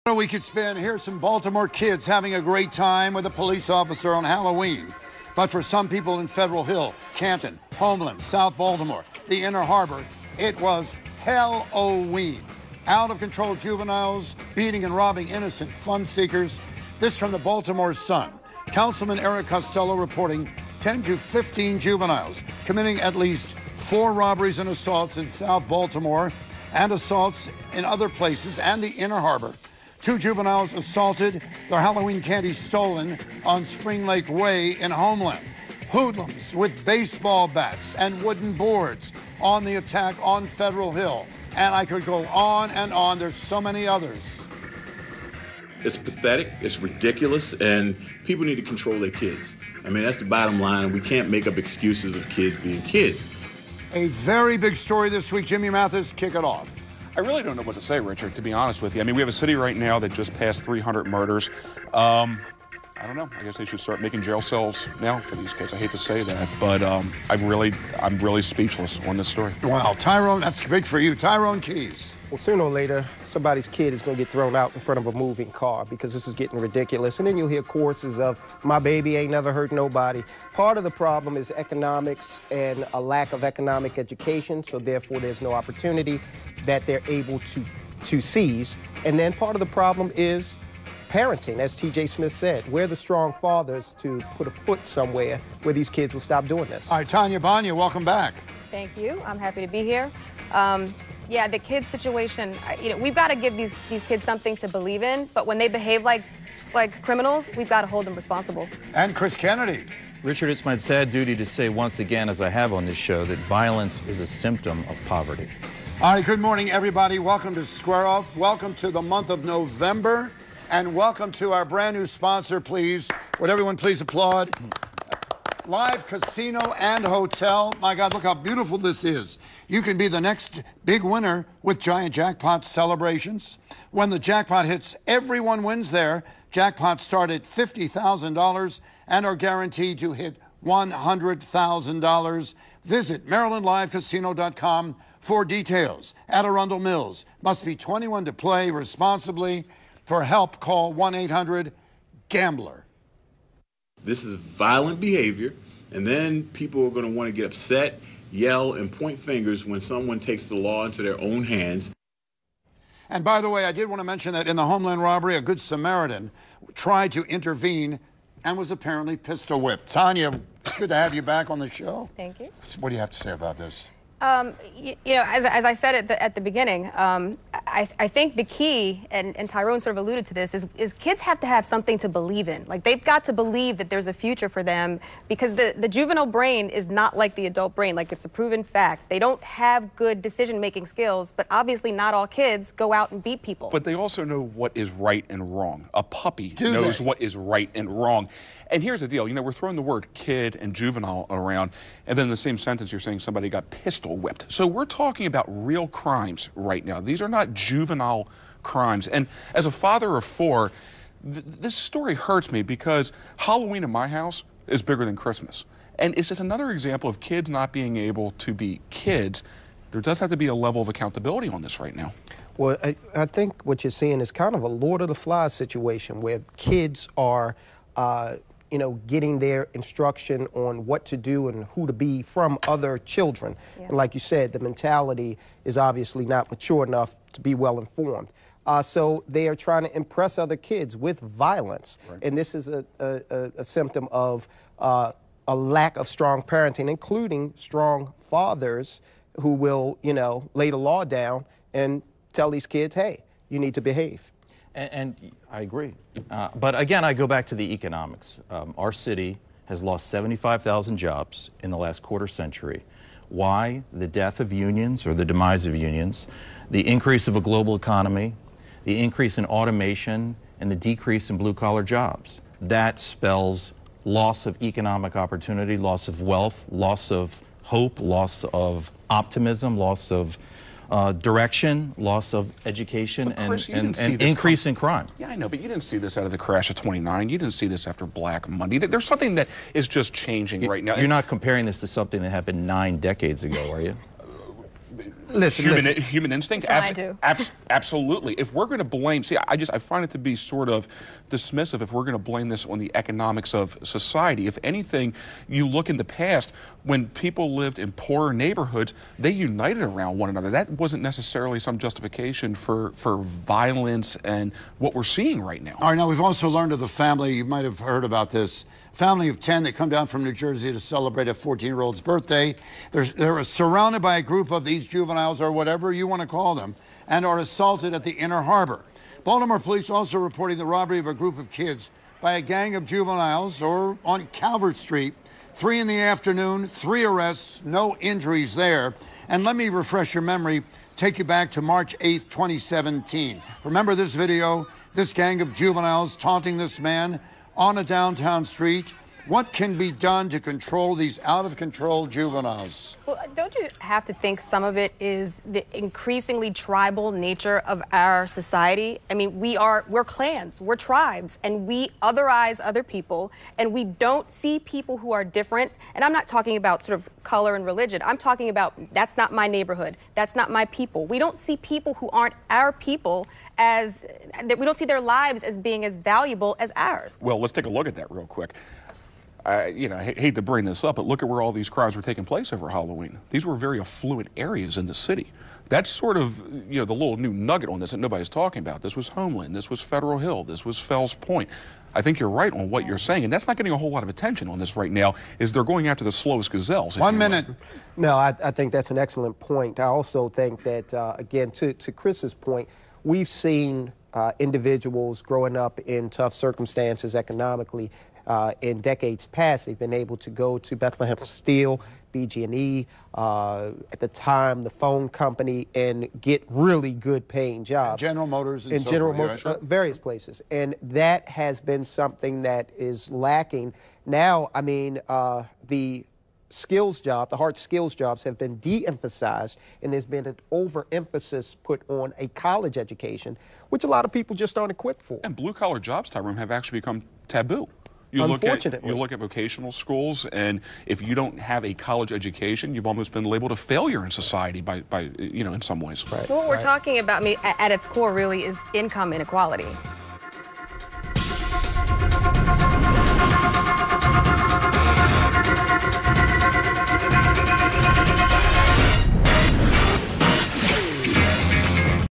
A week it's been. Here's some Baltimore kids having a great time with a police officer on Halloween. But for some people in Federal Hill, Canton, Homeland, South Baltimore, the Inner Harbor, it was Hell-O-Ween. Out-of-control juveniles beating and robbing innocent fun seekers. This from the Baltimore Sun. Councilman Eric Costello reporting 10 to 15 juveniles committing at least 4 robberies and assaults in South Baltimore and assaults in other places and the Inner Harbor. 2 juveniles assaulted, their Halloween candy stolen on Spring Lake Way in Homeland. Hoodlums with baseball bats and wooden boards on the attack on Federal Hill. And I could go on and on. There's so many others. It's pathetic, it's ridiculous, and people need to control their kids. I mean, that's the bottom line. We can't make up excuses of kids being kids. A very big story this week. Jimmy Mathis, kick it off. I really don't know what to say, Richard, to be honest with you. I mean, we have a city right now that just passed 300 murders. I don't know. I guess they should start making jail cells now for these kids. I hate to say that, but I'm really speechless on this story. Wow, Tyrone, that's big for you. Tyrone Keys. Well, sooner or later, somebody's kid is going to get thrown out in front of a moving car because this is getting ridiculous. And then you'll hear choruses of, my baby ain't never hurt nobody. Part of the problem is economics and a lack of economic education, so therefore there's no opportunity that they're able to seize. And then part of the problem is parenting, as T.J. Smith said. We're the strong fathers to put a foot somewhere where these kids will stop doing this. All right, Tanya Banya, welcome back. Thank you. I'm happy to be here. Yeah, the kids situation, we've got to give these kids something to believe in, but when they behave like criminals, we've got to hold them responsible. And Chris Kennedy. Richard, it's my sad duty to say once again, as I have on this show, that violence is a symptom of poverty. All right, good morning, everybody. Welcome to Square Off. Welcome to the month of November. And welcome to our brand new sponsor, please. Would everyone please applaud? Live Casino and Hotel. My God, look how beautiful this is. You can be the next big winner with giant jackpot celebrations. When the jackpot hits, everyone wins there. Jackpots start at $50,000 and are guaranteed to hit $100,000. Visit MarylandLiveCasino.com for details. At Arundel Mills, must be 21 to play responsibly. For help, call 1-800-GAMBLER. This is violent behavior, and then people are going to want to get upset, yell, and point fingers when someone takes the law into their own hands. And by the way, I did want to mention that in the Homeland robbery, a Good Samaritan tried to intervene and was apparently pistol whipped. Tanya, it's good to have you back on the show. Thank you. What do you have to say about this? As I said at the beginning, I think the key, and Tyrone sort of alluded to this, is kids have to have something to believe in. Like, they've got to believe that there's a future for them, because the juvenile brain is not like the adult brain. Like, it's a proven fact. They don't have good decision-making skills, but obviously not all kids go out and beat people. But they also know what is right and wrong. A puppy knows what is right and wrong. And here's the deal, we're throwing the word kid and juvenile around, and then in the same sentence you're saying somebody got pistol whipped. So we're talking about real crimes right now. These are not juvenile crimes. And as a father of 4, this story hurts me because Halloween in my house is bigger than Christmas. And it's just another example of kids not being able to be kids. There does have to be a level of accountability on this right now. Well, I think what you're seeing is kind of a Lord of the Flies situation where kids are getting their instruction on what to do and who to be from other children. Yeah. And like you said, the mentality is obviously not mature enough to be well informed. So they are trying to impress other kids with violence. Right. And this is a symptom of a lack of strong parenting, including strong fathers who will, lay the law down and tell these kids, hey, you need to behave. And I agree. But again, I go back to the economics. Our city has lost 75,000 jobs in the last quarter century. Why? The death of unions or the demise of unions, the increase of a global economy, the increase in automation, and the decrease in blue-collar jobs. That spells loss of economic opportunity, loss of wealth, loss of hope, loss of optimism, loss of direction, loss of education, Chris, and increase in crime. Yeah, I know, but you didn't see this out of the crash of '29. You didn't see this after Black Monday. There's something that is just changing right now. You're not comparing this to something that happened 9 decades ago, are you? Listen. Human instinct? That's what I do. Absolutely. If we're going to blame, see, I find it to be sort of dismissive if we're going to blame this on the economics of society. If anything, you look in the past, when people lived in poorer neighborhoods, they united around one another. That wasn't necessarily some justification for violence and what we're seeing right now. All right, now we've also learned of the family, you might have heard about this, family of 10 that come down from New Jersey to celebrate a 14-year-old's birthday. They're surrounded by a group of these juveniles, or whatever you want to call them, and are assaulted at the Inner Harbor. Baltimore police also reporting the robbery of a group of kids by a gang of juveniles on Calvert Street. 3 in the afternoon, 3 arrests, no injuries there. And let me refresh your memory, take you back to March 8th, 2017. Remember this video? This gang of juveniles taunting this man on a downtown street. What can be done to control these out-of-control juveniles? Well, don't you have to think some of it is the increasingly tribal nature of our society? I mean, we're clans, we're tribes, and we otherize other people, and we don't see people who are different. And I'm not talking about sort of color and religion. I'm talking about that's not my neighborhood, that's not my people. We don't see people who aren't our people we don't see their lives as being as valuable as ours. Well, let's take a look at that real quick. I hate to bring this up, but look at where all these crimes were taking place over Halloween. These were very affluent areas in the city. That's sort of, the little new nugget on this that nobody's talking about. This was Homeland, this was Federal Hill, this was Fells Point. I think you're right on what you're saying, and that's not getting a whole lot of attention on this right now, is they're going after the slowest gazelles. 1 minute. No, I think that's an excellent point. I also think that, again, to Chris's point, we've seen individuals growing up in tough circumstances economically. In decades past, they've been able to go to Bethlehem Steel, BG&E, at the time, the phone company, and get really good paying jobs. General Motors and so General forth, Motors, various places. And that has been something that is lacking. Now, I mean, the skills job, the hard skills jobs have been de-emphasized, and there's been an overemphasis put on a college education, which a lot of people just aren't equipped for. And blue-collar jobs, Tyrone, have actually become taboo. You look at vocational schools, and if you don't have a college education, you've almost been labeled a failure in society by in some ways. Right. What we're talking about, at its core, really is income inequality.